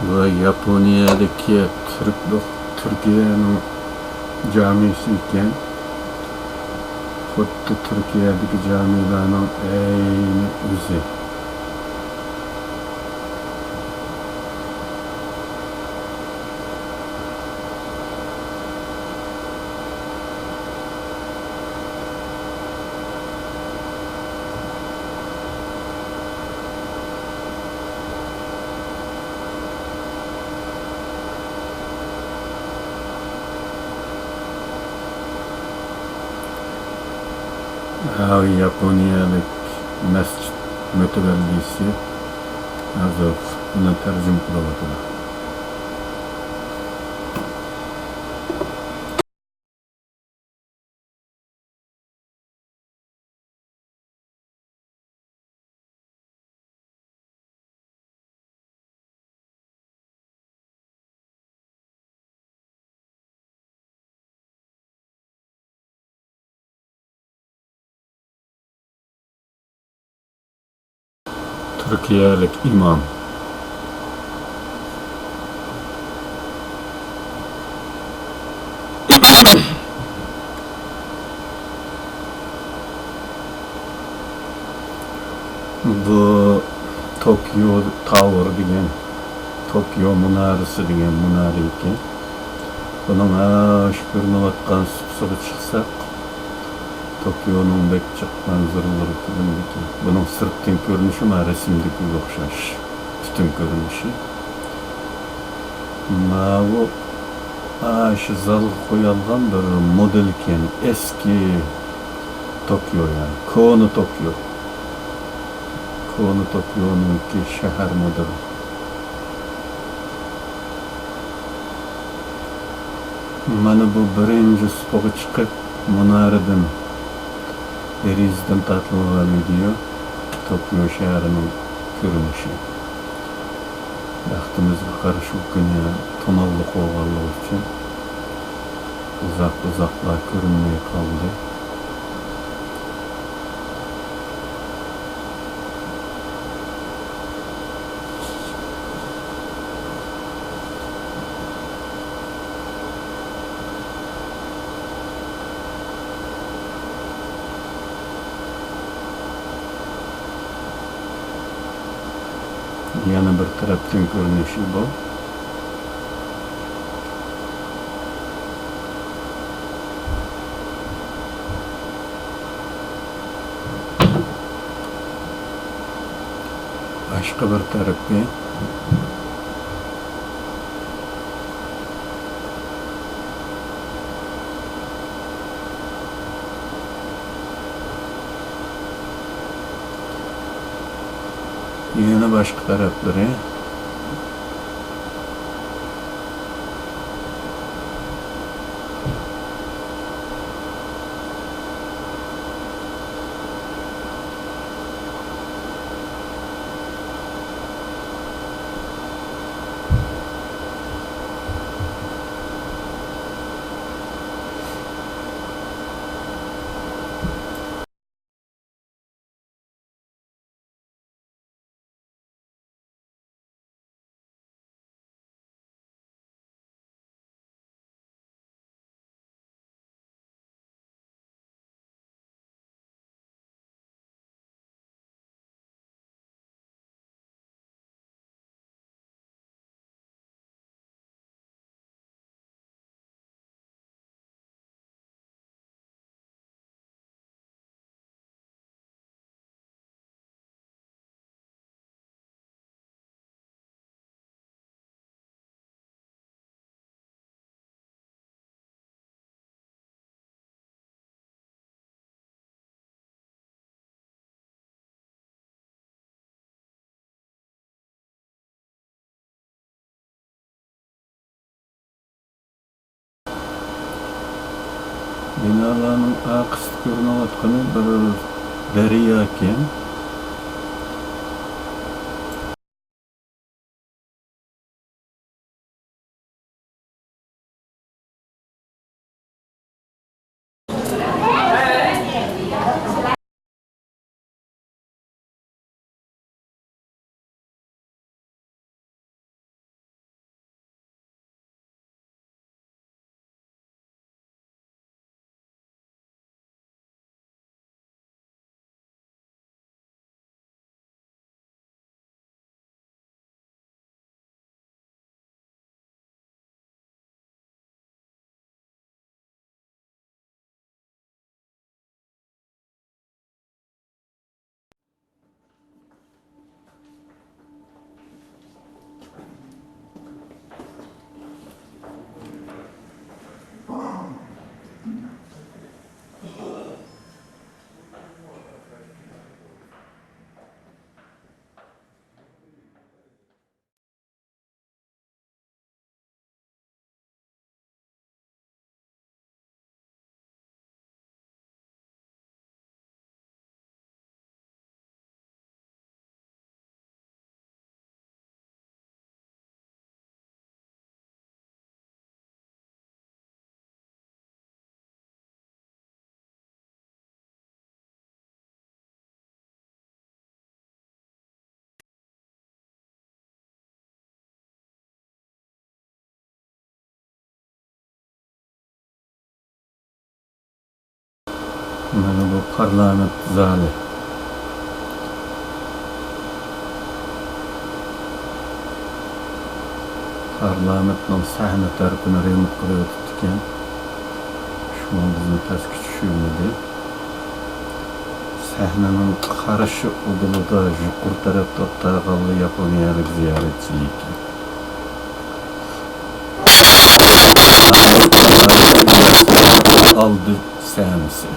va Yaponiyadagi Turkiyaning jamisi ekan. Xuddi Turkiyadagi jamilarning ayni o'zi. Yaponiyalik masjid mutavallisi hozir buni tarjima qilyapti. Turkiyalik imom bu Tokyo Tower degan, Tokyo munorasi degan munora ekan. Bunun shu ko'rinayotgan supsuvi chiqsa, Tokyoning bekchiq manzaralari ko'rinadi. Bunun sirtdan ko'rinishi mana rasmdagi o'xshash. Butun ko'rinishi. Bu shu zalga qo'yilgan bir model ekan, eski Tokyo yani, Kono Tokyo. Kono Tokyo'nun shahar modeli. Mana bu birinchi supaga chiqib munoradan derizdan tortilgan video Tokyo shahrining ko'rinishi. Vaqtimizga qarshi u kuni tunalli qo'yganligi uchun uzoqlar ko'rinmay qoldi. Yana bir tarafdan ko'rinishi bu. Boshqa bir tarafga yana boshqa taraflari binalarning aqsi ko'rinayotgani bir daryo ekan. Mana bu parlament zali. Parlamentning sahna tarafini remont qilayotibdi ekan. Shunga bizni pastga tushirmadi. Sahnaning qarshi udulida yuqori tarafda o'tirgan yaponiyalik ziyoratchi ekan. Aldı sahnesi.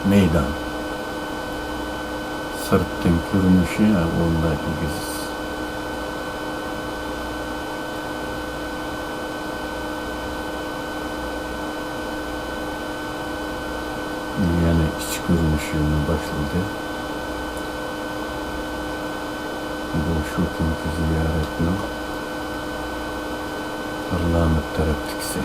Meydan. Sırttan görünüşü onda ilgisiz. Yani iç görünüşüne başladı. Bu şu günkü ziyaretinin parlament taraftıkisi.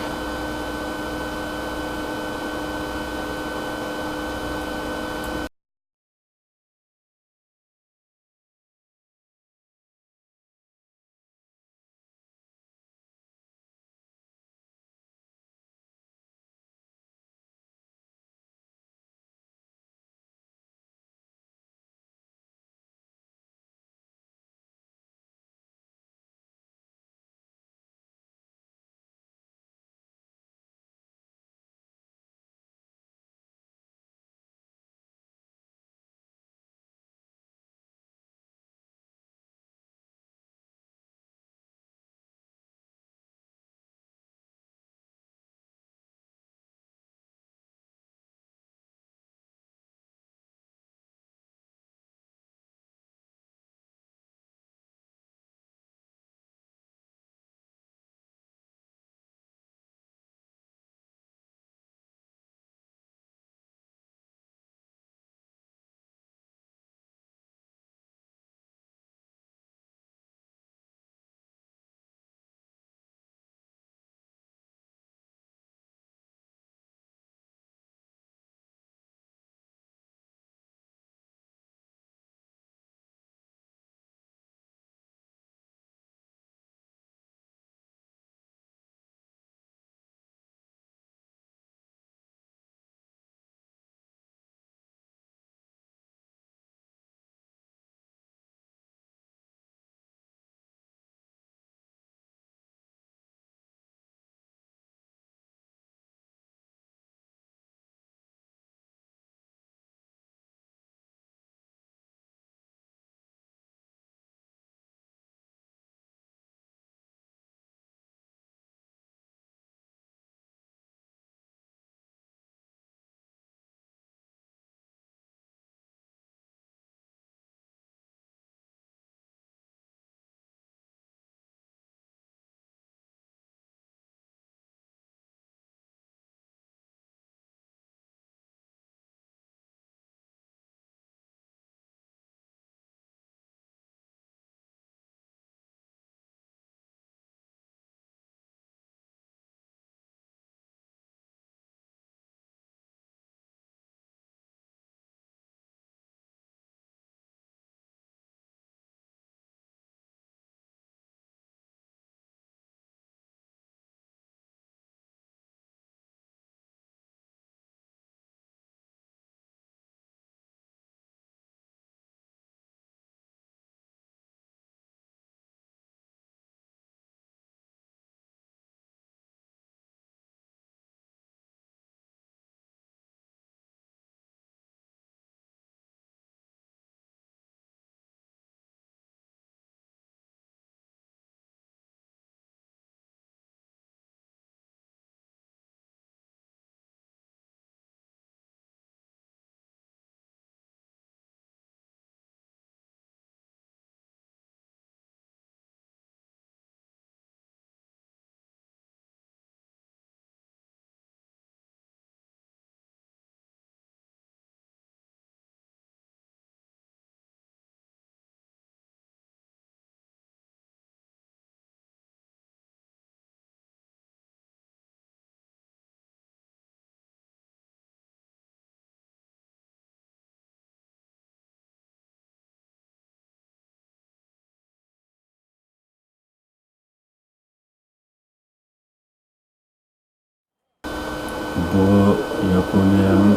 Bu Japonya'nın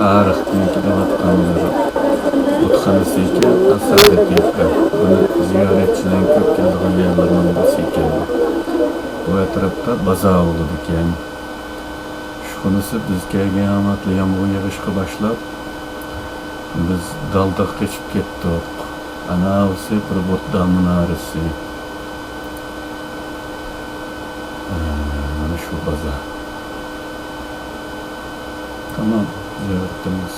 Ağrık diýip atkanlar. Buthanysy eken, Asadet ýaka. Bunu ziyaretçilerin köp geldiği yerlerden birisi eken. Bu etrafta baza oldu eken. Şunысы biz kelgen amatlı yağmur yağışqa başlap, biz dalda geçip ketdik. Anavsi bir botda münarisi. Mana şu baza. Tamam, ziyaretimiz.